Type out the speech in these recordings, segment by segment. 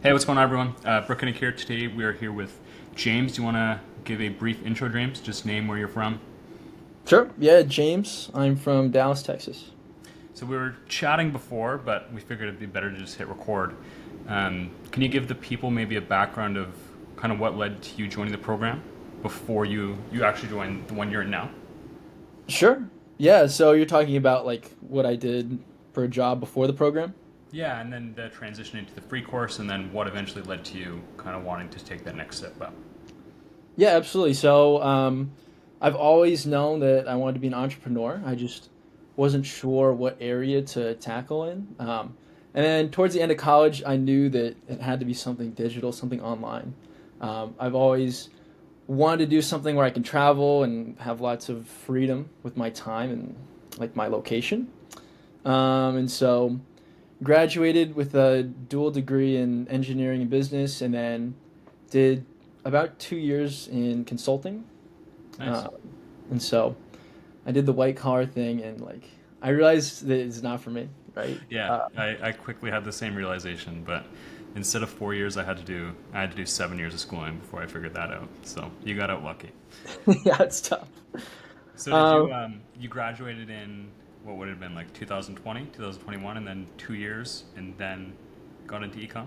Hey, what's going on, everyone? Brooke and Nick here. Today we are here with James. Do you want to give a brief intro, James? Just name where you're from. Sure. Yeah, James. I'm from Dallas, Texas. So we were chatting before, but we figured it'd be better to just hit record. Can you give the people maybe a background of kind of what led to you joining the program before you actually joined the one you're in now? Sure. Yeah, so you're talking about like what I did for a job before the program? Yeah, and then the transition into the free course, and then what eventually led to you kind of wanting to take that next step up. Yeah, absolutely. So, I've always known that I wanted to be an entrepreneur. I just wasn't sure what area to tackle in. And then towards the end of college, I knew that it had to be something digital, something online. I've always wanted to do something where I can travel and have lots of freedom with my time and like my location. And so graduated with a dual degree in engineering and business, and then did about 2 years in consulting. Nice. Uh, and so I did the white collar thing, and like I realized that it's not for me, right? Yeah, I quickly had the same realization, but instead of 4 years, I had to do 7 years of schooling before I figured that out. So you got out lucky. Yeah, it's tough. So did you Um, you graduated in what would it have been like 2020, 2021, and then 2 years, and then got into econ?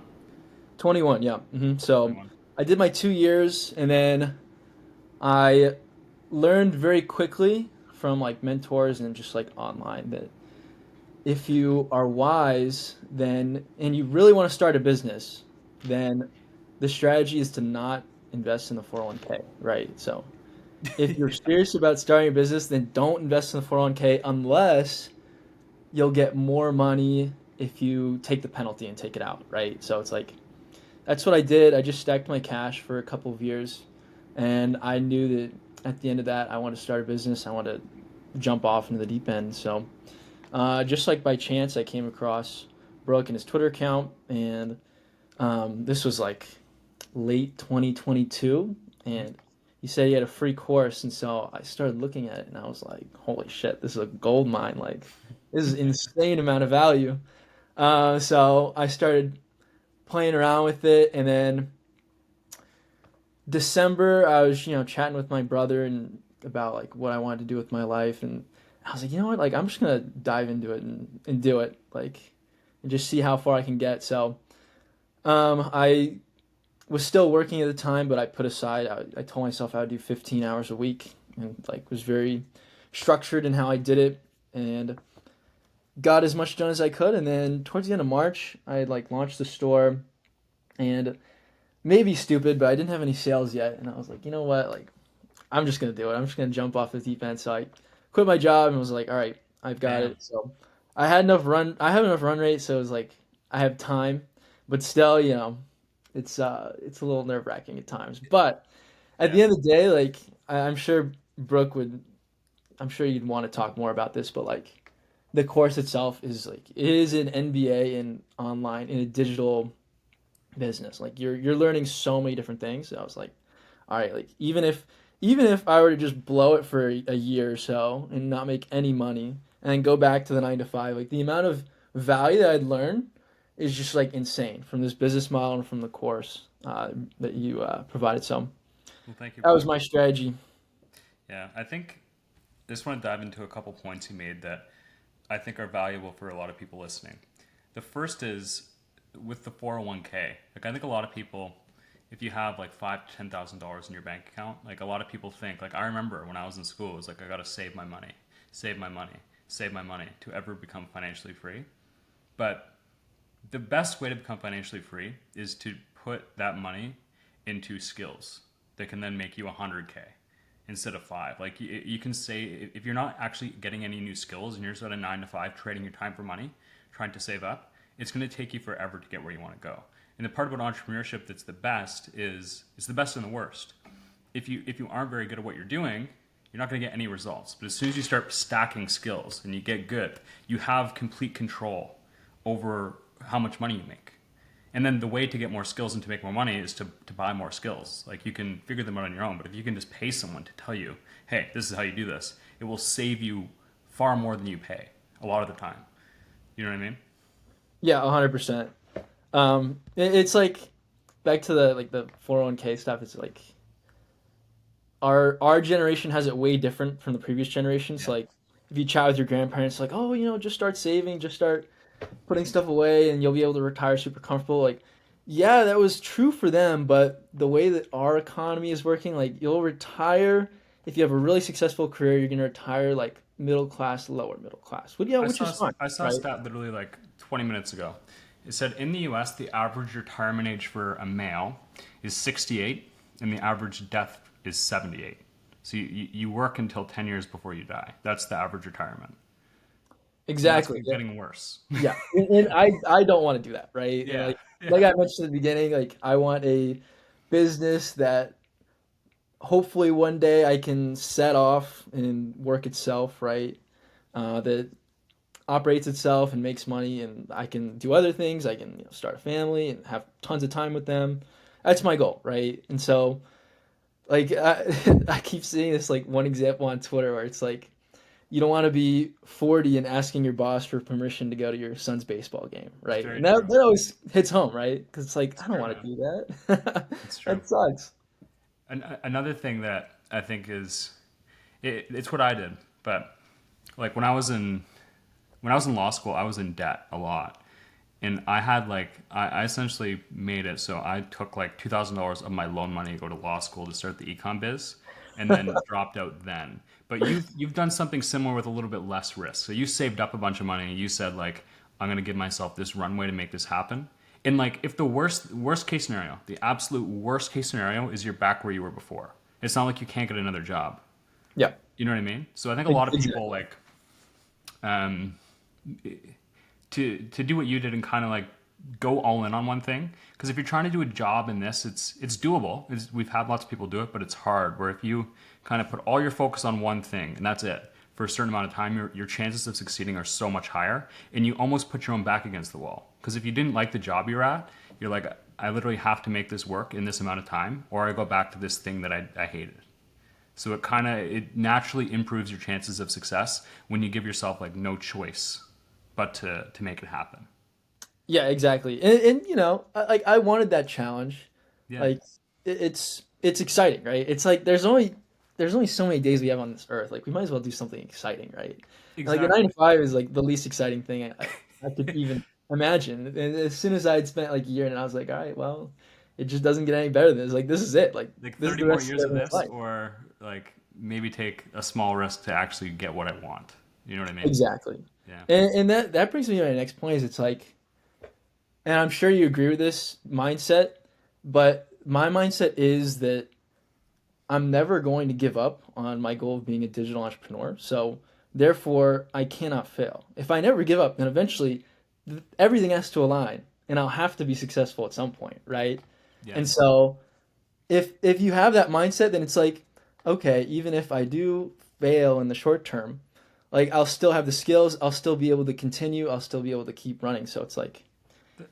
21, yeah. So 21. I did my 2 years, and then I learned very quickly from like mentors and just like online that if you are wise, then and you really want to start a business, then the strategy is to not invest in the 401k, right? So if you're serious about starting a business, then don't invest in the 401k unless you'll get more money if you take the penalty and take it out, right? So it's like that's what I did. I just stacked my cash for a couple of years, and I knew that at the end of that, I wanted to start a business. I wanted to jump off into the deep end. So just like by chance, I came across Brooke and his Twitter account, and this was like late 2022, and he said he had a free course, and so I started looking at it, and I was like, "Holy shit, this is a gold mine! Like, this is insane amount of value." So I started playing around with it, and then December, I was chatting with my brother and about like what I wanted to do with my life, and I was like, you know what, like I'm just gonna dive into it and do it, like, and just see how far I can get. So, I was still working at the time, but I put aside. I told myself I would do 15 hours a week, and like was very structured in how I did it, and got as much done as I could. And then towards the end of March, I had like launched the store, and maybe stupid, but I didn't have any sales yet, and I was like, you know what, like I'm just gonna do it. I'm just gonna jump off the deep end. So I quit my job and was like, all right, I've got Damn. it. So I had enough run. I have enough run rate, so it was like I have time, but still, it's a little nerve wracking at times. But at Yeah. the end of the day, like I'm sure Brooke would. I'm sure you'd want to talk more about this, but like the course itself is like it is an MBA in online in a digital business. Like you're learning so many different things. So I was like, all right, like even if I were to just blow it for a year or so and not make any money and then go back to the 9 to 5, like the amount of value that I'd learn is just like insane from this business model and from the course that you provided. So Well, thank you that for was that. my strategy. Yeah, I think I just want to dive into a couple points you made that I think are valuable for a lot of people listening. The first is with the 401k. Like I think a lot of people, if you have like five to $10,000 in your bank account, like a lot of people think, like I remember when I was in school, it was like I got to save my money, save my money, save my money to ever become financially free. But the best way to become financially free is to put that money into skills that can then make you 100K instead of five. Like you can say, if you're not actually getting any new skills and you're just at a 9 to 5 trading your time for money, trying to save up, it's going to take you forever to get where you want to go. And the part about entrepreneurship that's the best is it's the best and the worst. If you aren't very good at what you're doing, you're not going to get any results. But as soon as you start stacking skills and you get good, you have complete control over how much money you make. And then the way to get more skills and to make more money is to buy more skills. Like you can figure them out on your own, but if you can just pay someone to tell you, hey, this is how you do this, it will save you far more than you pay a lot of the time. You know what I mean? Yeah, 100%. It's like back to the like the 401k stuff. It's like our generation has it way different from the previous generations. Yeah. Like if you chat with your grandparents, like, oh, just start saving, just start putting stuff away, and you'll be able to retire super comfortable. Like, yeah, that was true for them, but the way that our economy is working, like, you'll retire if you have a really successful career. You're gonna retire like middle class, lower middle class. Which, yeah, which is fine, I saw a right? stat literally like 20 minutes ago. It said in the US, the average retirement age for a male is 68, and the average death is 78. So you work until 10 years before you die. That's the average retirement. And that's Exactly. getting worse. Yeah, and I don't want to do that, right? And Yeah. like Yeah. I mentioned at the beginning, like I want a business that hopefully one day I can set off and work itself, right? That operates itself and makes money, and I can do other things. I can, start a family and have tons of time with them. That's my goal, right? And so, like, I keep seeing this like one example on Twitter where it's like you don't want to be 40 and asking your boss for permission to go to your son's baseball game, It's right? very And that, true. that always hits home, right? Because it's like, It's I don't true, want to man. do that. It's true. That sucks. And another thing that I think is it's what I did, but like when I was in law school, I was in debt a lot. And I had like I essentially made it so I took like $2,000 of my loan money to go to law school to start the econ biz, and then dropped out then. But you've done something similar with a little bit less risk. So you saved up a bunch of money and you said like I'm gonna give myself this runway to make this happen. And like if the worst case scenario, the absolute worst case scenario is you're back where you were before. It's not like you can't get another job. Yeah, You know what I mean? So I think a lot of people exactly. like um, to do what you did and kind of like go all in on one thing. Because if you're trying to do a job in this, it's doable. We've had lots of people do it, but it's hard. Where if you kind of put all your focus on one thing and that's it for a certain amount of time, your chances of succeeding are so much higher, and you almost put your own back against the wall. Because if you didn't like the job you're at, you're like, I literally have to make this work in this amount of time, or I go back to this thing that I hated. So it naturally improves your chances of success when you give yourself like no choice but to make it happen. Yeah, exactly. And like I wanted that challenge. Yeah, Like it's exciting, right? It's like there's only so many days we have on this earth. Like we might as well do something exciting, right? Like a nine exactly. to five is like the least exciting thing I could even imagine. And as soon as I'd spent like a year and I was like, all right, well, it just doesn't get any better than this. Like this is it. Like Like this is 30 the more rest years of of my this, life. or like maybe take a small risk to actually get what I want. You know what I mean? Exactly. Yeah. And that brings me to my next point is it's like, and I'm sure you agree with this mindset, but my mindset is that I'm never going to give up on my goal of being a digital entrepreneur. So therefore, I cannot fail. If I never give up, then eventually everything has to align and I'll have to be successful at some point, right? And Yes. so if you have that mindset, then it's like, okay, even if I do fail in the short term, like I'll still have the skills, I'll still be able to continue, I'll still be able to keep running. So it's like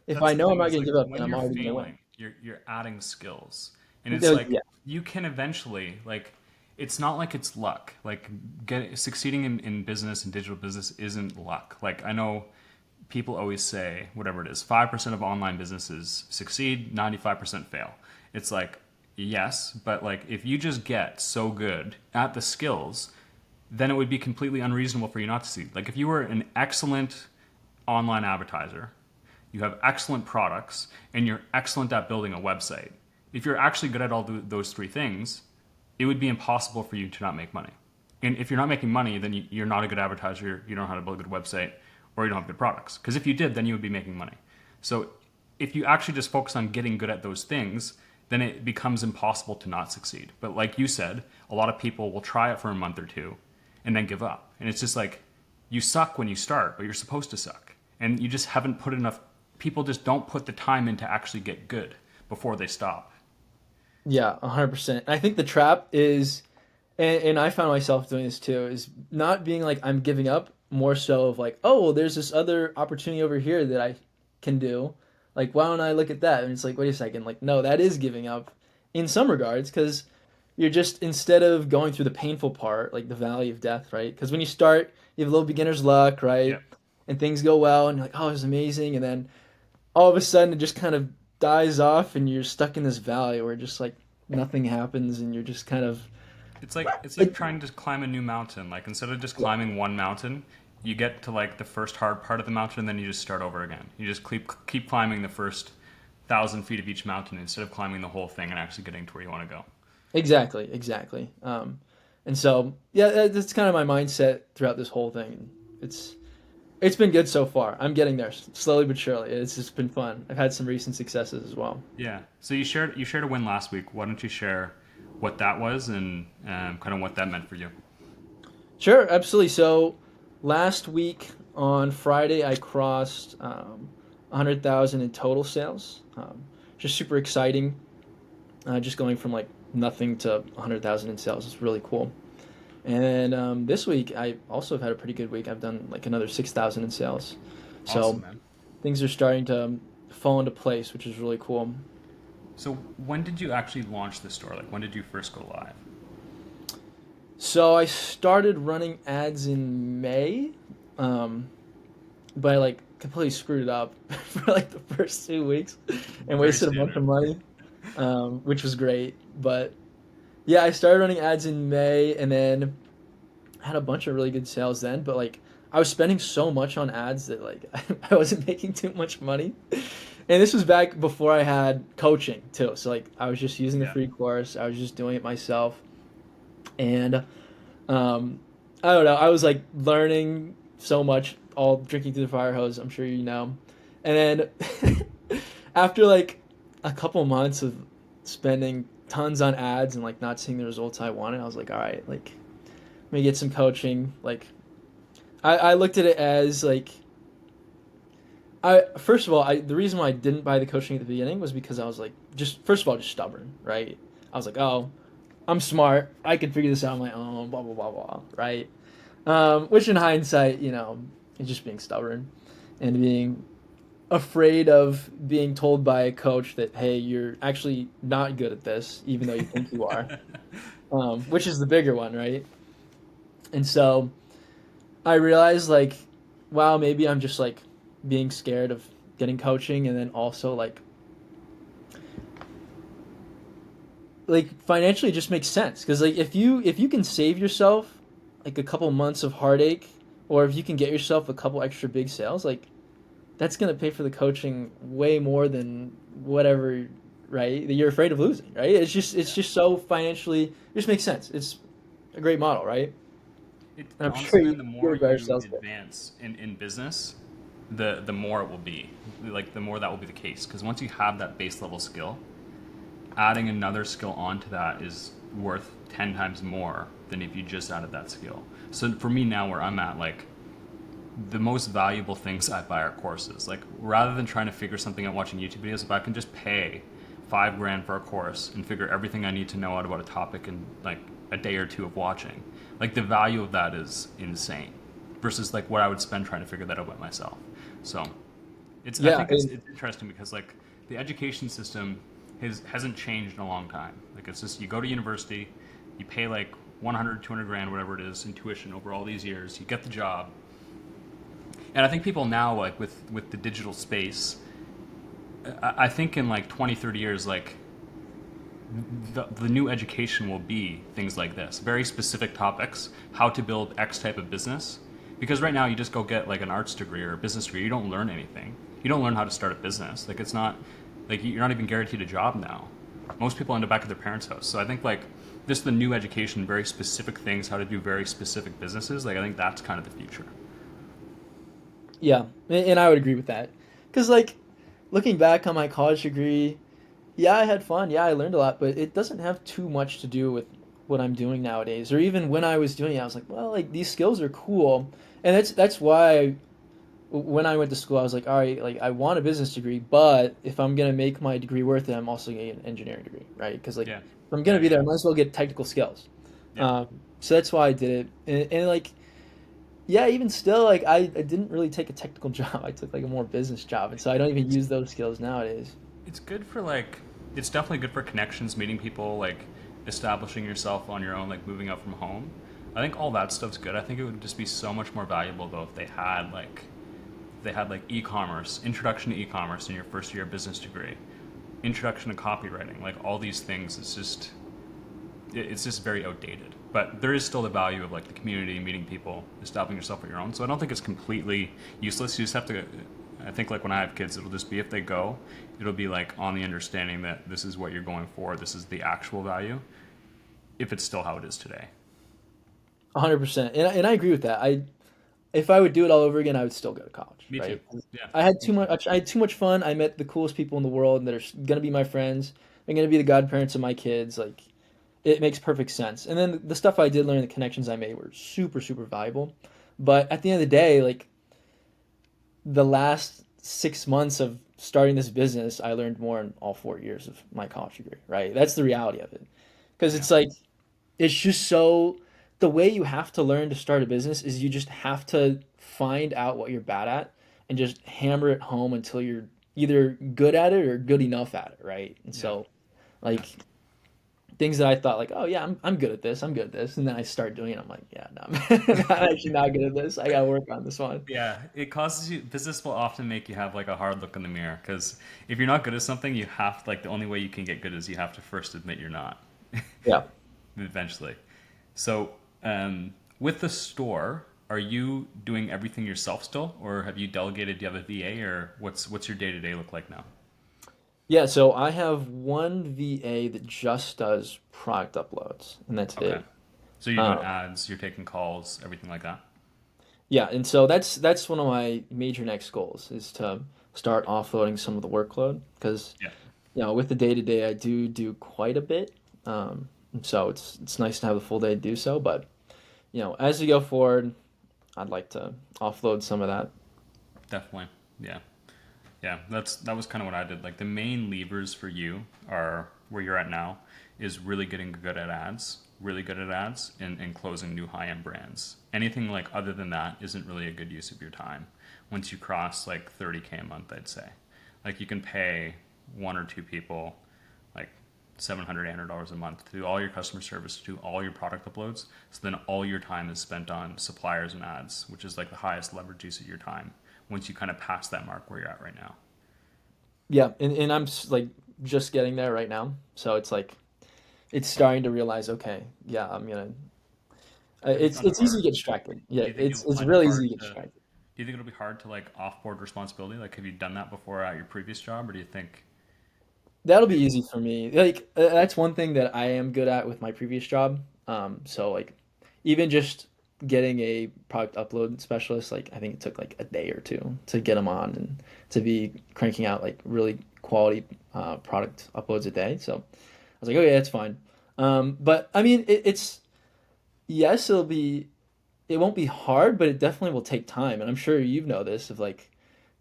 if That's I the know I'm thing not is going like to give up, then when I'm you're already going to win. failing, you're adding skills, and it's like Yeah, you can eventually like it's not like it's luck. Like succeeding in business and digital business isn't luck. Like I know people always say whatever it is, 5% of online businesses succeed, 95% fail. It's like yes, but like if you just get so good at the skills, then it would be completely unreasonable for you not to succeed. Like if you were an excellent online advertiser, you have excellent products, and you're excellent at building a website. If you're actually good at all those three things, it would be impossible for you to not make money. And if you're not making money, then you're not a good advertiser, you don't know how to build a good website, or you don't have good products. Because if you did, then you would be making money. So if you actually just focus on getting good at those things, then it becomes impossible to not succeed. But like you said, a lot of people will try it for a month or two and then give up. And it's just like you suck when you start, but you're supposed to suck. And you just haven't put enough people just don't put the time in to actually get good before they stop. yeah, 100%. I think the trap is, and I found myself doing this too, is not being like I'm giving up, more so of like, oh, well, there's this other opportunity over here that I can do. Like, why don't I look at that? And it's like, wait a second, like, no, that is giving up in some regards because you're just instead of going through the painful part, like the valley of death, right? Because when you start, you have a little beginner's luck, right? Yep. And things go well, and you're like, oh, it's amazing, and then all of a sudden it just kind of dies off and you're stuck in this valley where just like nothing happens and you're just kind of It's like it, trying to climb a new mountain. Like instead of just yeah, climbing one mountain, you get to like the first hard part of the mountain, and then you just start over again. You just keep climbing the first 1,000 feet of each mountain instead of climbing the whole thing and actually getting to where you want to go. exactly. And so yeah, that's kind of my mindset throughout this whole thing. It's it's been good so far. I'm getting there slowly but surely. It's just been fun. I've had some recent successes as well. Yeah. So you shared a win last week. Why don't you share what that was and kind of what that meant for you? Sure, absolutely. So last week on Friday, I crossed 100,000 in total sales. Just super exciting. Just going from like nothing to 100,000 in sales is really cool. And then this week, I also have had a pretty good week. I've done like another 6,000 in sales. Awesome, So man. things are starting to fall into place, which is really cool. So when did you actually launch the store? Like when did you first go live? So I started running ads in May, um, but I like completely screwed it up for like the first 2 weeks and Very wasted a bunch of standard. money, which was great. But yeah, I started running ads in May and then had a bunch of really good sales then. But like I was spending so much on ads that like I wasn't making too much money. And this was back before I had coaching too. So like I was just using the Yeah. free course. I was just doing it myself. And um, I don't know. I was like learning so much, all drinking through the fire hose. I'm sure you know. And then after like a couple months of spending tons on ads and like not seeing the results I wanted, I was like, all right, like let me get some coaching. Like I looked at it as like I first of all, the reason why I didn't buy the coaching at the beginning was because I was like just first of all just stubborn, right? I was like, oh, I'm smart. I can figure this out on my own. Blah blah blah blah. Right. Which in hindsight, is just being stubborn and being afraid of being told by a coach that hey, you're actually not good at this, even though you think you are. Which is the bigger one, right? And so I realized like, wow, maybe I'm just like being scared of getting coaching, and then also like financially it just makes sense because like if you can save yourself like a couple months of heartache, or if you can get yourself a couple extra big sales, like that's gonna pay for the coaching way more than whatever, right, that you're afraid of losing, right? It's Yeah. just so financially it just makes sense. It's a great model, right? It And I'm sure honestly, man, you the you're more a better you sales pitch. advance in business, the more it will be. Like the more that will be the case. Because once you have that base level skill, adding another skill onto that is worth 10 times more than if you just added that skill. So for me now, where I'm at, like the most valuable things I buy are courses. Like rather than trying to figure something out watching YouTube videos, if I can just pay 5 grand for a course and figure everything I need to know out about a topic in like a day or two of watching, like the value of that is insane. Versus like what I would spend trying to figure that out by myself. So I Yeah, think it's and it's interesting because like the education system hasn't changed in a long time. Like it's just you go to university, you pay like 100, 200 grand, whatever it is, in tuition over all these years. You get the job, and I think people now, like with the digital space, I think in like 20, 30 years, like the new education will be things like this, very specific topics, how to build X type of business. Because right now you just go get like an arts degree or a business degree, you don't learn anything. You don't learn how to start a business. Like it's not like you're not even guaranteed a job now. Most people end up back at their parents' house. So I think like just the new education, very specific things, how to do very specific businesses. Like I think that's kind of the future. yeah, and I would agree with that. Because like looking back on my college degree, yeah, I had fun. Yeah, I learned a lot, but it doesn't have too much to do with what I'm doing nowadays. Or even when I was doing it, I was like, well, like these skills are cool, and that's why when I went to school, I was like, all right, like I want a business degree, but if I'm gonna make my degree worth it, I'm also gonna get an engineering degree, right? Because like Yeah, if I'm gonna yeah, be yeah, there, I might as well get technical skills. yeah. So that's why I did it, and like yeah, even still, like I didn't really take a technical job. I took like a more business job, and so I don't even It's use those skills nowadays. it's good for like it's definitely good for connections, meeting people, like establishing yourself on your own, like moving out from home. I think all that stuff's good. I think it would just be so much more valuable though if they had like they had like e-commerce, introduction to e-commerce in your first year of business degree, introduction to copywriting, like all these things. It's just very outdated. But there is still the value of like the community, meeting people, establishing yourself on your own. So I don't think it's completely useless. You just have to. I think like when I have kids, it'll just be if they go, it'll be like on the understanding that this is what you're going for. This is the actual value. If it's still how it is today. 100%. And I agree with that. If I would do it all over again, I would still go to college, Me too. right? Yeah. I had Me too too. much. I had too much fun. I met the coolest people in the world that are gonna be my friends. They're gonna be the godparents of my kids. Like, it makes perfect sense. And then the stuff I did learn, the connections I made were super, super valuable. But at the end of the day, like the last 6 months of starting this business, I learned more in all 4 years of my college degree, right? That's the reality of it. Because Yeah. it's like, it's just so, the way you have to learn to start a business is you just have to find out what you're bad at and just hammer it home until you're either good at it or good enough at it, right? And Yeah. so, Yeah. like, things that I thought like, oh yeah, I'm good at this. I'm good at this. And then I start doing it. I'm like, yeah, no, I'm actually not good at this. I gotta work on this one. Yeah, it causes you. Business will often make you have like a hard look in the mirror because if you're not good at something, you have like the only way you can get good is you have to first admit you're not. Yeah. Eventually. So, with the store, are you doing everything yourself still, or have you delegated? Do you have a VA, or what's your day to day look like now? Yeah, so I have one VA that just does product uploads, and that's Okay. it. So you're doing Um, ads, you're taking calls, everything like that. yeah, and so that's one of my major next goals is to start offloading some of the workload because Yeah, with the day to day I do quite a bit. And so it's nice to have the full day to do so, but as we go forward, I'd like to offload some of that. definitely. Yeah. Yeah, that was kind of what I did. Like the main levers for you are where you're at now is really getting good at ads, really good at ads, and closing new high end brands. Anything like other than that isn't really a good use of your time. Once you cross like 30K a month, I'd say, like you can pay one or two people like 700 $800 a month to do all your customer service, to do all your product uploads. So then all your time is spent on suppliers and ads, which is like the highest leverage use of your time once you kind of pass that mark where you're at right now. Yeah, and I'm like just getting there right now, so it's like it's starting to realize, okay, yeah, I'm gonna. Have you It's found it it's easy to hard? get distracted. Yeah, Do you think it's you'll it's find it really hard easy to get to? distracted. Do you think it'll be hard to like offboard responsibility? Like, have you done that before at your previous job, or do you think That'll be maybe? easy for me. Like that's one thing that I am good at with my previous job. So like even just getting a product upload specialist, like I think it took like a day or two to get them on and to be cranking out like really quality product uploads a day. So I was like, okay, that's fine. But I mean, it's yes, it won't be hard, but it definitely will take time. And I'm sure you've know this of like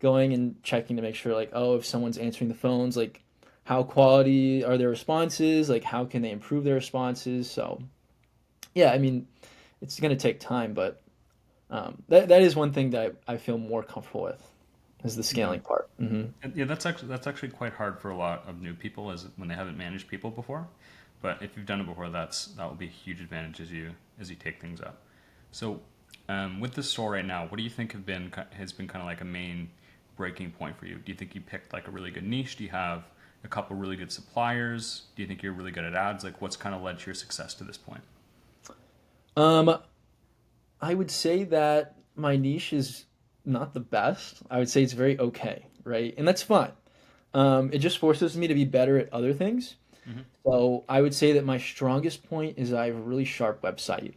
going and checking to make sure like, oh, if someone's answering the phones, like how quality are their responses, like how can they improve their responses. So yeah, I mean, it's gonna take time, but that is one thing that I feel more comfortable with is the Hmm. scaling part. Yeah, that's actually quite hard for a lot of new people, as when they haven't managed people before. But if you've done it before, that will be a huge advantage as you take things up. So, with the store right now, what do you think has been kind of like a main breaking point for you? Do you think you picked like a really good niche? Do you have a couple really good suppliers? Do you think you're really good at ads? Like, what's kind of led to your success to this point? Um, I would say that my niche is not the best. I would say it's very okay, right? And that's fine. It just forces me to be better at other things. Hmm. So I would say that my strongest point is I have a really sharp website.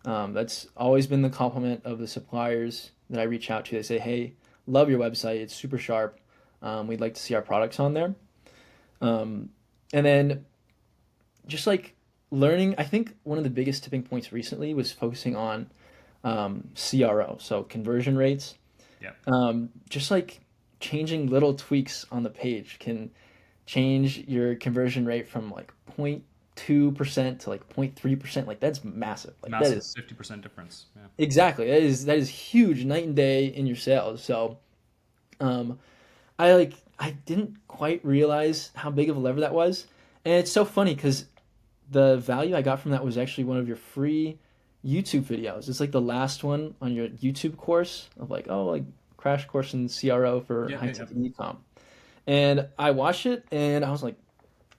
That's always been the compliment of the suppliers that I reach out to. They say, "Hey, love your website. It's super sharp. We'd like to see our products on there." Um, and then just like learning, I think one of the biggest tipping points recently was focusing on CRO, so conversion rates. Yeah, Just like changing little tweaks on the page can change your conversion rate from like 0.2% to like 0.3%. Like that's massive. Like that massive is 50% difference. Yeah. exactly that is huge night and day in your sales. So um, I didn't quite realize how big of a lever that was, and it's so funny because the value I got from that was actually one of your free YouTube videos. It's like the last one on your YouTube course of like, oh, like crash course in CRO for Yeah, high yeah, yeah. ticket e-com. And I watched it and I was like,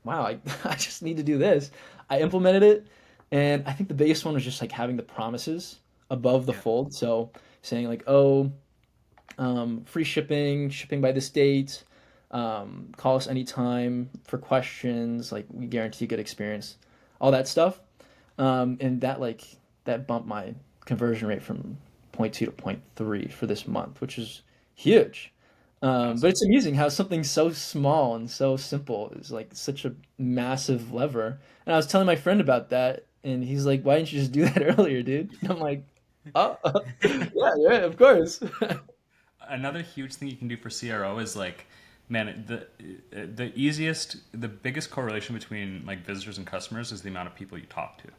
wow, I just need to do this. I implemented it, and I think the biggest one was just like having the promises above the Yeah. fold. So saying like, oh, free shipping, shipping by this date, call us anytime for questions, like we guarantee a good experience, all that stuff. And that bumped my conversion rate from zero point 0.2 to zero point 0.3 for this month, which is huge. But Awesome. it's amusing how something so small and so simple is like such a massive lever. And I was telling my friend about that, and he's like, "Why didn't you just do that earlier, dude?" And I'm like, "Oh, yeah, yeah, of course." Another huge thing you can do for CRO is like, man, the easiest, the biggest correlation between like visitors and customers is the amount of people you talk to.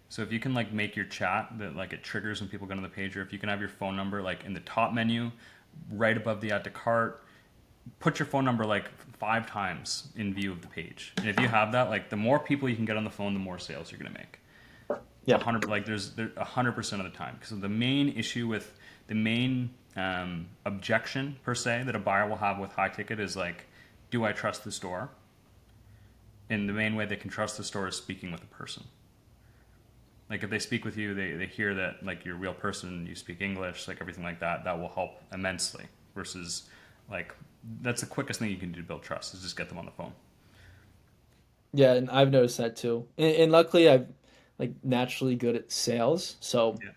So if you can like make your chat that like it triggers when people go to the page, or if you can have your phone number like in the top menu, right above the add to cart, put your phone number like 5 times in view of the page. And if you have that, like the more people you can get on the phone, the more sales you're gonna make. A Yeah. hundred, like there's 100% of the time. Because the main issue with the main objection per se that a buyer will have with high ticket is like, do I trust the store? And the main way they can trust the store is speaking with a person. Like if they speak with you, they hear that like you're a real person, you speak English, like everything like that, that will help immensely. Versus like that's the quickest thing you can do to build trust is just get them on the phone. Yeah, and I've noticed that too. And luckily, I'm like naturally good at sales, so Yeah,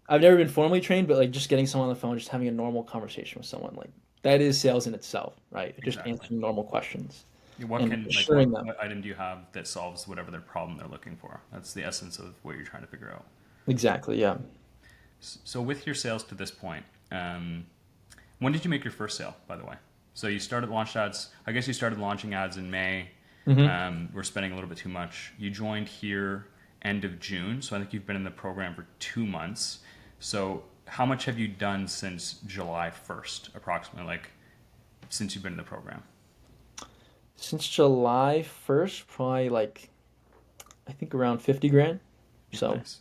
I've never been formally trained, but like just getting someone on the phone, just having a normal conversation with someone, like that is sales in itself, right? Just exactly. answering normal questions What and can like assuring them. what item do you have that solves whatever their problem they're looking for? That's the essence of what you're trying to figure out. Exactly, yeah. So with your sales to this point, when did you make your first sale, by the way? So you started launch ads. I guess you started launching ads in May. Hmm. We're spending a little bit too much. You joined here end of June, so I think you've been in the program for 2 months. So how much have you done since July 1st, approximately, like since you've been in the program? Since July 1st, probably like I think around 50 grand. So Nice.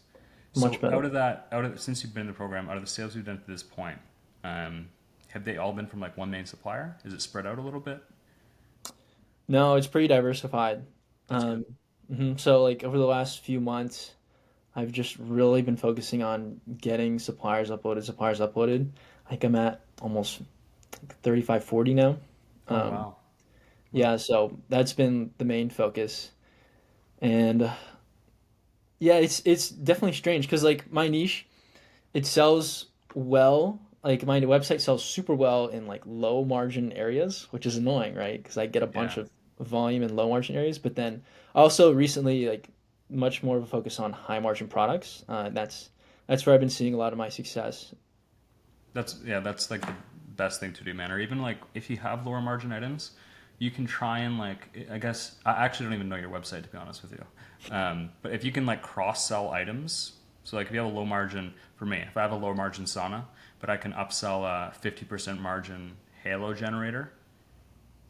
much So better. since you've been in the program, out of the sales you've done to this point, um, have they all been from like one main supplier? Is it spread out a little bit? No, it's pretty diversified. That's good. Um, So like over the last few months, I've just really been focusing on getting suppliers uploaded, suppliers uploaded. I think I'm at almost like 35, 40 now. Oh Um, wow. Wow. yeah, so that's been the main focus. And yeah, it's definitely strange because like my niche, it sells well. Like my website sells super well in like low margin areas, which is annoying, right? Because I get a bunch Yeah. of volume in low margin areas, but then also recently like much more of a focus on high margin products. That's where I've been seeing a lot of my success. That's like the best thing to do, man. Or even like if you have lower margin items, you can try and like I guess I actually don't even know your website to be honest with you. But if you can like cross sell items, so like if you have a low margin for me, if I have a low margin sauna, but I can upsell a 50% margin halo generator,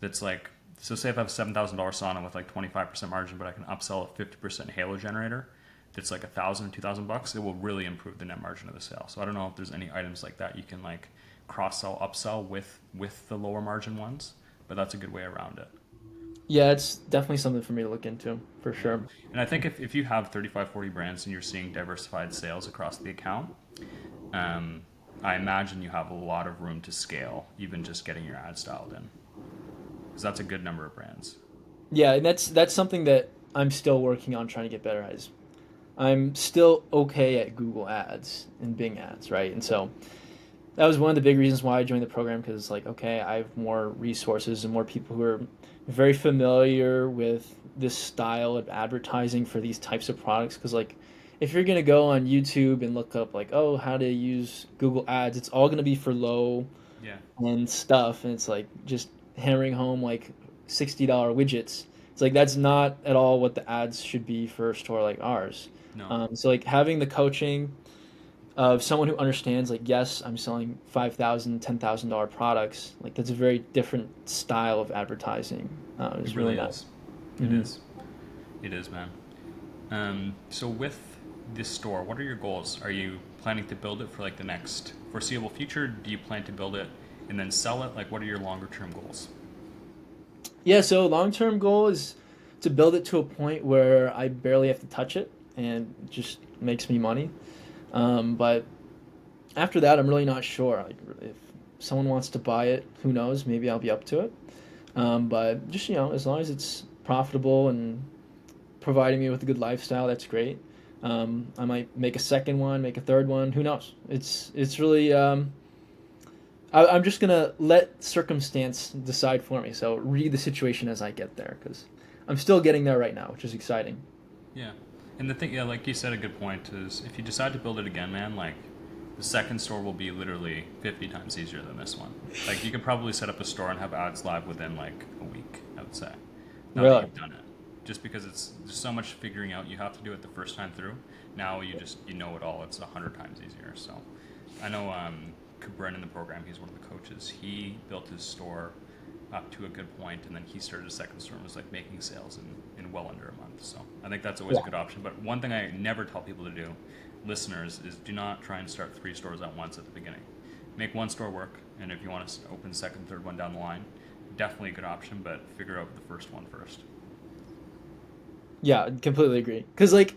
that's like so say if I have a $7,000 sauna with like 25% margin, but I can upsell a 50% halo generator that's like 1,000, 2,000 bucks, it will really improve the net margin of the sale. So I don't know if there's any items like that you can like cross sell, upsell with the lower margin ones, but that's a good way around it. Yeah, it's definitely something for me to look into for Yeah. sure. And I think if you have 35, 40 brands and you're seeing diversified sales across the account, um, I imagine you have a lot of room to scale, even just getting your ad styled in. Because that's a good number of brands. Yeah, and that's something that I'm still working on trying to get better at. Is I'm still okay at Google Ads and Bing Ads, right? And so that was one of the big reasons why I joined the program because it's like, okay, I have more resources and more people who are very familiar with this style of advertising for these types of products. Because like, if you're gonna go on YouTube and look up like, oh, how to use Google Ads, it's all gonna be for low Yeah. end stuff, and it's like just hammering home like $60 widgets. It's like that's not at all what the ads should be for a store like ours. No. So like having the coaching of someone who understands like yes I'm selling $5,000 products, like that's a very different style of advertising. It Is really really nice. is. It Hmm. is. It is, man. So with this store, what are your goals? Are you planning to build it for like the next foreseeable future? Do you plan to build it and then sell it? Like, what are your longer term goals? Yeah, so long term goal is to build it to a point where I barely have to touch it and it just makes me money. But after that, I'm really not sure. Like, if someone wants to buy it, who knows? Maybe I'll be up to it. But just as long as it's profitable and providing me with a good lifestyle, that's great. I might make a second one, make a third one. Who knows? It's really I'm just gonna let circumstance decide for me. So read the situation as I get there, because I'm still getting there right now, which is exciting. Yeah. And the thing, yeah, like you said, a good point is if you decide to build it again, man, like the second store will be literally 50 times easier than this one. Like you could probably set up a store and have ads live within like a week, I would say. Now that Really? you've done it. Just because it's there's so much figuring out you have to do it the first time through. Now you know it all. It's 100 times easier. So I know Cabrin in the program, he's one of the coaches. He built his store up to a good point, and then he started a second store and was like making sales in well under a month. So I think that's always a Yeah. good option. But one thing I never tell people to do, listeners, is do not try and start 3 stores at once at the beginning. Make one store work, and if you want to open second, third one down the line, definitely a good option. But figure out the first one first. Yeah, I completely agree. Because like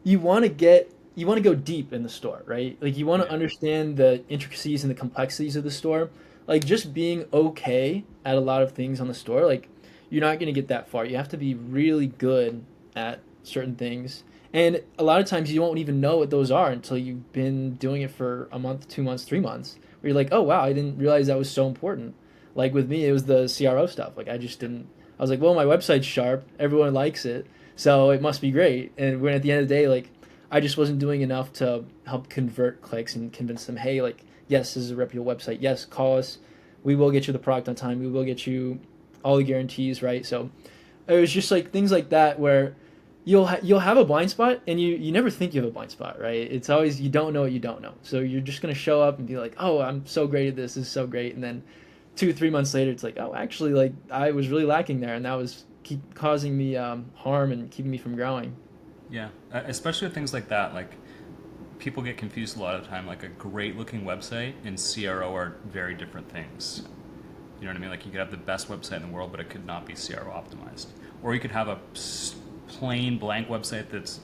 you want to go deep in the store, right? Like you want to Yeah. understand the intricacies and the complexities of the store. Like just being okay at a lot of things on the store, like you're not going to get that far. You have to be really good at certain things. And a lot of times you won't even know what those are until you've been doing it for a month, 2 months, 3 months. Where you're like, oh wow, I didn't realize that was so important. Like with me, it was the CRO stuff. Like I just didn't. I was like, well, my website's sharp. Everyone likes it, so it must be great. And when at the end of the day, like I just wasn't doing enough to help convert clicks and convince them, hey, like, yes, this is a reputable website. Yes, call us. We will get you the product on time. We will get you all the guarantees, right? So it was just like things like that where you'll have a blind spot and you never think you have a blind spot, right? It's always you don't know what you don't know. So you're just gonna show up and be like, oh, I'm so great at this. This is so great. And then 2 3 months later, it's like, oh, actually, like I was really lacking there, and that was keep causing me harm and keeping me from growing. Yeah. Especially with things like that. Like people get confused a lot of the time. Like a great looking website and CRO are very different things. You know what I mean? Like you could have the best website in the world, but it could not be CRO optimized. Or you could have a plain blank website that's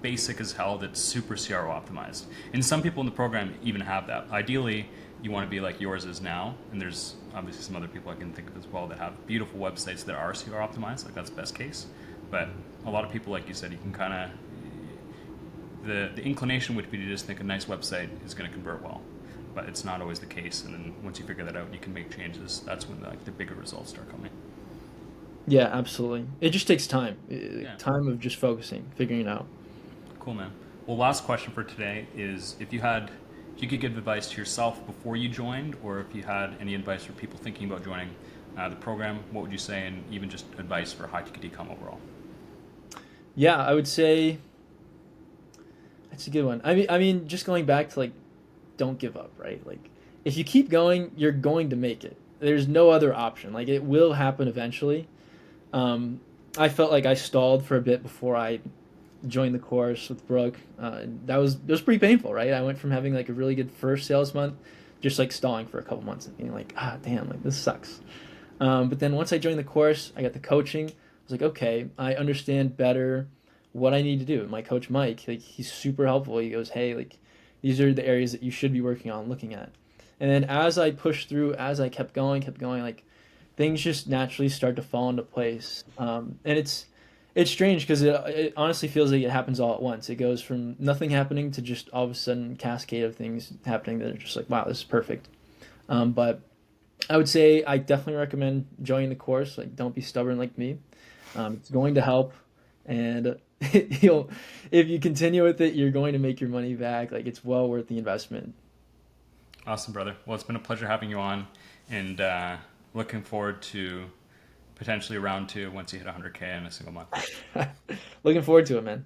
basic as hell that's super CRO optimized. And some people in the program even have that. Ideally, you want to be like yours is now, and there's obviously some other people I can think of as well that have beautiful websites that are CRO optimized. Like that's best case. But a lot of people, like you said, you can kind of the inclination would be to just think a nice website is going to convert well, but it's not always the case. And then once you figure that out, you can make changes. That's when the bigger results start coming. Yeah, absolutely. It just takes time, Yeah, time of just focusing, figuring it out. cool, man. Well, last question for today is if you could give advice to yourself before you joined, or if you had any advice for people thinking about joining the program, what would you say, and even just advice for high ticket ecom overall? Yeah, I would say that's a good one. I mean, just going back to like, don't give up, right? Like, if you keep going, you're going to make it. There's no other option. Like, it will happen eventually. Um, I felt like I stalled for a bit before I joined the course with Brooke. That was pretty painful, right? I went from having like a really good first sales month, just like stalling for a couple months and being like, ah, damn, like this sucks. But then once I joined the course, I got the coaching. I was like, okay, I understand better what I need to do. My coach Mike, like he's super helpful. He goes, hey, like these are the areas that you should be working on, looking at. And then as I pushed through, as I kept going, like things just naturally start to fall into place. And it's strange because it honestly feels like it happens all at once. It goes from nothing happening to just all of a sudden cascade of things happening that are just like, wow, this is perfect. But I would say I definitely recommend joining the course. Like, don't be stubborn like me. It's going to help, and you'll if you continue with it, you're going to make your money back. Like, it's well worth the investment. Awesome, brother. Well, it's been a pleasure having you on, and looking forward to potentially round two once you hit 100K in a single month. Looking forward to it, man.